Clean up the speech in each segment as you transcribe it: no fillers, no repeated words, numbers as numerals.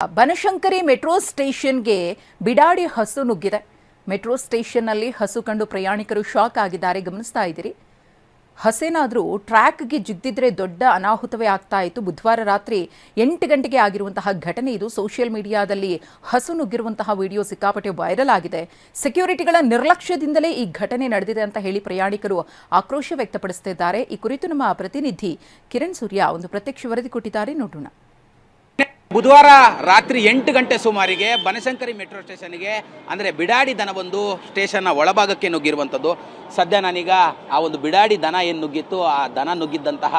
Banashankari metro ಸ್ಟೇಷನ್ಗೆ ಬಿಡಾಡಿ ಹಸು ನುಗ್ಗಿದೆ. ಮೆಟ್ರೋ ಸ್ಟೇಷನ್ನಲ್ಲಿ ಹಸು ಕಂಡು ಪ್ರಯಾಣಿಕರು ಶಾಕ್ ಆಗಿದ್ದಾರೆ. ಗಮನಿಸ್ತಾ ಇದ್ದೀರಿ. ಹಸೇನಾದರೂ ಟ್ರ್ಯಾಕ್ಗೆ ಜಿದ್ದಿದ್ರೆ ದೊಡ್ಡ ಅನಾಹುತವೇ ಆಗ್ತಾ ಇತ್ತು. ಬುಧವಾರ ರಾತ್ರಿ 8 ಗಂಟೆಗೆ ಆಗಿರುವಂತಹ ಘಟನೆ ಇದು. ಸೋಷಿಯಲ್ ಮೀಡಿಯಾದಲ್ಲಿ ಹಸು ನುಗ್ಗಿರುವಂತಹ ವಿಡಿಯೋ ಸಿಕ್ಕಾಪಟ್ಟೆ ವೈರಲ್ ಆಗಿದೆ. ಸೆಕ್ಯೂರಿಟಿಗಳ ನಿರ್ಲಕ್ಷ್ಯದಿಂದಲೇ ಈ ಘಟನೆ ನಡೆದಿದೆ ಅಂತ ಹೇಳಿ ಪ್ರಯಾಣಿಕರು ಆಕ್ರೋಶ ವ್ಯಕ್ತಪಡಿಸುತ್ತಿದ್ದಾರೆ. ಈ ಕುರಿತು ನಮ್ಮ ಪ್ರತಿನಿಧಿ ಕಿರಣ್ ಸೂರ್ಯ ಒಂದು ಪ್ರತ್ಯಕ್ಷ ವರದಿ ಕೊಟ್ಟಿದ್ದಾರೆ, ನೋಡೋಣ. ಬುಧವಾರ ರಾತ್ರಿ 8 ಗಂಟೆ ಸುಮಾರಿಗೆ ಬನಶಂಕರಿ ಮೆಟ್ರೋ ಸ್ಟೇಷನ್ಗೆ ಅಂದರೆ ಬಿಡಾಡಿ ದನವೊಂದು ಸ್ಟೇಷನ್ನ ಒಳಭಾಗಕ್ಕೆ ನುಗ್ಗಿರುವಂಥದ್ದು. ಸದ್ಯ ನಾನೀಗ ಆ ಒಂದು ಬಿಡಾಡಿ ದನ ಏನು ನುಗ್ಗಿತ್ತು, ಆ ದನ ನುಗ್ಗಿದ್ದಂತಹ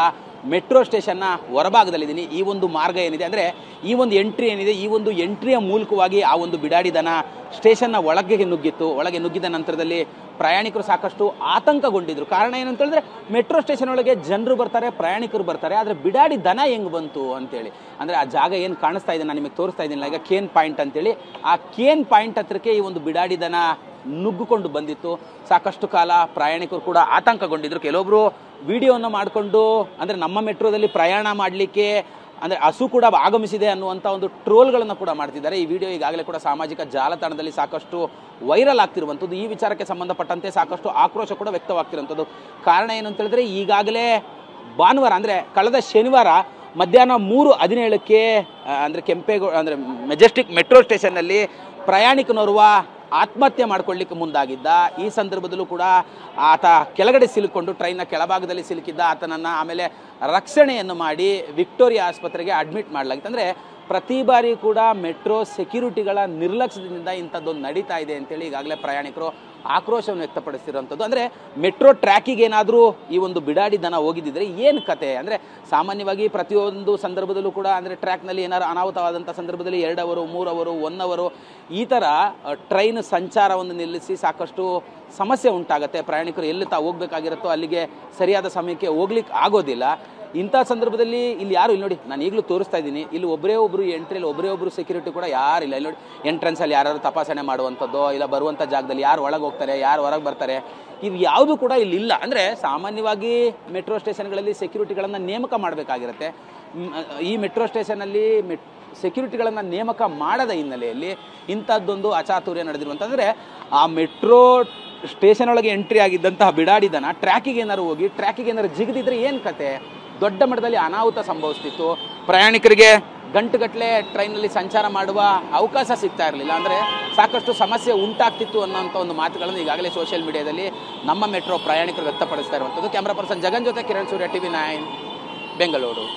ಮೆಟ್ರೋ ಸ್ಟೇಷನ್ನ ಹೊರಭಾಗದಲ್ಲಿದ್ದೀನಿ. ಈ ಒಂದು ಮಾರ್ಗ ಏನಿದೆ ಅಂದರೆ ಈ ಒಂದು ಎಂಟ್ರಿ ಏನಿದೆ, ಈ ಒಂದು ಎಂಟ್ರಿಯ ಮೂಲಕವಾಗಿ ಆ ಒಂದು ಬಿಡಾಡಿ ದನ ಸ್ಟೇಷನ್ನ ಒಳಗೆ ನುಗ್ಗಿತ್ತು. ಒಳಗೆ ನುಗ್ಗಿದ ನಂತರದಲ್ಲಿ ಪ್ರಯಾಣಿಕರು ಸಾಕಷ್ಟು ಆತಂಕಗೊಂಡಿದ್ರು. ಕಾರಣ ಏನಂತ ಹೇಳಿದ್ರೆ ಮೆಟ್ರೋ ಸ್ಟೇಷನ್ ಒಳಗೆ ಜನರು ಬರ್ತಾರೆ, ಪ್ರಯಾಣಿಕರು ಬರ್ತಾರೆ, ಆದರೆ ಬಿಡಾಡಿ ದನ ಹೆಂಗೆ ಬಂತು ಅಂತೇಳಿ. ಅಂದರೆ ಆ ಜಾಗ ಏನು ಕಾಣಿಸ್ತಾ ಇದೆ, ನಾನು ನಿಮಗೆ ತೋರಿಸ್ತಾ ಇದ್ದೀನಿಲ್ಲ ಈಗ, ಕೇನ್ ಪಾಯಿಂಟ್ ಅಂತೇಳಿ. ಆ ಕೇನ್ ಪಾಯಿಂಟ್ ಹತ್ರಕ್ಕೆ ಈ ಒಂದು ಬಿಡಾಡಿ ದನ ನುಗ್ಗಿಕೊಂಡು ಬಂದಿತ್ತು. ಸಾಕಷ್ಟು ಕಾಲ ಪ್ರಯಾಣಿಕರು ಕೂಡ ಆತಂಕಗೊಂಡಿದ್ರು. ಕೆಲವೊಬ್ರು ವಿಡಿಯೋವನ್ನು ಮಾಡಿಕೊಂಡು ಅಂದರೆ ನಮ್ಮ ಮೆಟ್ರೋದಲ್ಲಿ ಪ್ರಯಾಣ ಮಾಡಲಿಕ್ಕೆ ಅಂದರೆ ಹಸು ಕೂಡ ಆಗಮಿಸಿದೆ ಅನ್ನುವಂಥ ಒಂದು ಟ್ರೋಲ್ಗಳನ್ನು ಕೂಡ ಮಾಡ್ತಿದ್ದಾರೆ. ಈ ವಿಡಿಯೋ ಈಗಾಗಲೇ ಕೂಡ ಸಾಮಾಜಿಕ ಜಾಲತಾಣದಲ್ಲಿ ಸಾಕಷ್ಟು ವೈರಲ್ ಆಗ್ತಿರುವಂಥದ್ದು. ಈ ವಿಚಾರಕ್ಕೆ ಸಂಬಂಧಪಟ್ಟಂತೆ ಸಾಕಷ್ಟು ಆಕ್ರೋಶ ಕೂಡ ವ್ಯಕ್ತವಾಗ್ತಿರುವಂಥದ್ದು. ಕಾರಣ ಏನು ಅಂತ ಹೇಳಿದ್ರೆ, ಈಗಾಗಲೇ ಭಾನುವಾರ ಅಂದರೆ ಕಳೆದ ಶನಿವಾರ ಮಧ್ಯಾಹ್ನ 3:17ಕ್ಕೆ ಅಂದರೆ ಅಂದರೆ ಮೆಜೆಸ್ಟಿಕ್ ಮೆಟ್ರೋ ಸ್ಟೇಷನ್ನಲ್ಲಿ ಪ್ರಯಾಣಿಕನೋರ್ವ ಆತ್ಮಹತ್ಯೆ ಮಾಡ್ಕೊಳ್ಳಿಕ್ಕೆ ಮುಂದಾಗಿದ್ದ. ಈ ಸಂದರ್ಭದಲ್ಲೂ ಕೂಡ ಆತ ಕೆಳಗಡೆ ಸಿಲುಕೊಂಡು ಟ್ರೈನ್ನ ಕೆಳಭಾಗದಲ್ಲಿ ಸಿಲುಕಿದ್ದ. ಆತನನ್ನು ಆಮೇಲೆ ರಕ್ಷಣೆಯನ್ನು ಮಾಡಿ ವಿಕ್ಟೋರಿಯಾ ಆಸ್ಪತ್ರೆಗೆ ಅಡ್ಮಿಟ್ ಮಾಡಲಾಗಿತ್ತು. ಅಂದರೆ ಪ್ರತಿ ಬಾರಿ ಕೂಡ ಮೆಟ್ರೋ ಸೆಕ್ಯೂರಿಟಿಗಳ ನಿರ್ಲಕ್ಷ್ಯದಿಂದ ಇಂಥದ್ದೊಂದು ನಡೀತಾ ಇದೆ ಅಂತೇಳಿ ಈಗಾಗಲೇ ಪ್ರಯಾಣಿಕರು ಆಕ್ರೋಶವನ್ನು ವ್ಯಕ್ತಪಡಿಸಿರುವಂಥದ್ದು. ಅಂದರೆ ಮೆಟ್ರೋ ಟ್ರ್ಯಾಕಿಗೆ ಏನಾದರೂ ಈ ಒಂದು ಬಿಡಾಡಿ ದನ ಹೋಗಿದ್ದಿದ್ರೆ ಏನು ಕತೆ ಅಂದರೆ, ಸಾಮಾನ್ಯವಾಗಿ ಪ್ರತಿಯೊಂದು ಸಂದರ್ಭದಲ್ಲೂ ಕೂಡ ಅಂದರೆ ಟ್ರ್ಯಾಕ್ನಲ್ಲಿ ಏನಾದ್ರು ಅನಾಹುತವಾದಂಥ ಸಂದರ್ಭದಲ್ಲಿ 2 ಅವರ್ 3 ಅವರ್ 1 ಅವರ್ ಈ ಥರ ಟ್ರೈನ್ ಸಂಚಾರವನ್ನು ನಿಲ್ಲಿಸಿ ಸಾಕಷ್ಟು ಸಮಸ್ಯೆ ಉಂಟಾಗುತ್ತೆ. ಪ್ರಯಾಣಿಕರು ಎಲ್ಲಿ ಹೋಗಬೇಕಾಗಿರುತ್ತೋ ಅಲ್ಲಿಗೆ ಸರಿಯಾದ ಸಮಯಕ್ಕೆ ಹೋಗ್ಲಿಕ್ಕೆ ಆಗೋದಿಲ್ಲ. ಇಂಥ ಸಂದರ್ಭದಲ್ಲಿ ಇಲ್ಲಿ ಯಾರು ಇಲ್ಲಿ ನೋಡಿ, ನಾನು ಈಗಲೂ ತೋರಿಸ್ತಾ ಇದ್ದೀನಿ, ಇಲ್ಲಿ ಒಬ್ಬರೇ ಎಂಟ್ರಿಯಲ್ಲಿ ಒಬ್ಬರೇ ಒಬ್ಬರು ಸೆಕ್ಯೂರಿಟಿ ಕೂಡ ಯಾರಿಲ್ಲ. ಇಲ್ಲಿ ನೋಡಿ, ಎಂಟ್ರೆನ್ಸಲ್ಲಿ ಯಾರು ತಪಾಸಣೆ ಮಾಡುವಂಥದ್ದು, ಇಲ್ಲ ಬರುವಂಥ ಜಾಗದಲ್ಲಿ ಯಾರು ಒಳಗೆ ಹೋಗ್ತಾರೆ, ಯಾರು ಹೊರಗೆ ಬರ್ತಾರೆ, ಇವು ಯಾವುದು ಕೂಡ ಇಲ್ಲಿ ಇಲ್ಲ. ಅಂದರೆ ಸಾಮಾನ್ಯವಾಗಿ ಮೆಟ್ರೋ ಸ್ಟೇಷನ್ಗಳಲ್ಲಿ ಸೆಕ್ಯೂರಿಟಿಗಳನ್ನು ನೇಮಕ ಮಾಡಬೇಕಾಗಿರುತ್ತೆ. ಈ ಮೆಟ್ರೋ ಸ್ಟೇಷನಲ್ಲಿ ಸೆಕ್ಯೂರಿಟಿಗಳನ್ನು ನೇಮಕ ಮಾಡದ ಹಿನ್ನೆಲೆಯಲ್ಲಿ ಇಂಥದ್ದೊಂದು ಅಚಾತುರ್ಯ ನಡೆದಿರುವಂತಂದರೆ, ಆ ಮೆಟ್ರೋ ಸ್ಟೇಷನ್ ಒಳಗೆ ಎಂಟ್ರಿ ಆಗಿದ್ದಂತಹ ಬಿಡಾಡಿ ದನ ಟ್ರ್ಯಾಕಿಗೆ ಏನಾರು ಹೋಗಿ ಟ್ರ್ಯಾಕಿಗೆ ಏನಾರು ಜಿಗಿದಿದ್ರೆ ಏನು ಕತೆ, ದೊಡ್ಡ ಮಟ್ಟದಲ್ಲಿ ಅನಾಹುತ ಸಂಭವಿಸ್ತಿತ್ತು. ಪ್ರಯಾಣಿಕರಿಗೆ ಗಂಟುಗಟ್ಟಲೆ ಟ್ರೈನಲ್ಲಿ ಸಂಚಾರ ಮಾಡುವ ಅವಕಾಶ ಸಿಗ್ತಾ ಇರಲಿಲ್ಲ. ಅಂದರೆ ಸಾಕಷ್ಟು ಸಮಸ್ಯೆ ಉಂಟಾಗ್ತಿತ್ತು ಅನ್ನೋಂಥ ಒಂದು ಮಾತುಗಳನ್ನು ಈಗಾಗಲೇ ಸೋಷಿಯಲ್ ಮೀಡಿಯಾದಲ್ಲಿ ನಮ್ಮ ಮೆಟ್ರೋ ಪ್ರಯಾಣಿಕರು ವ್ಯಕ್ತಪಡಿಸ್ತಾ ಇರುವಂಥದ್ದು. ಕ್ಯಾಮ್ರಾ ಪರ್ಸನ್ ಜಗನ್ ಜೊತೆ ಕಿರಣ್ ಸೂರ್ಯ, TV9 ಬೆಂಗಳೂರು.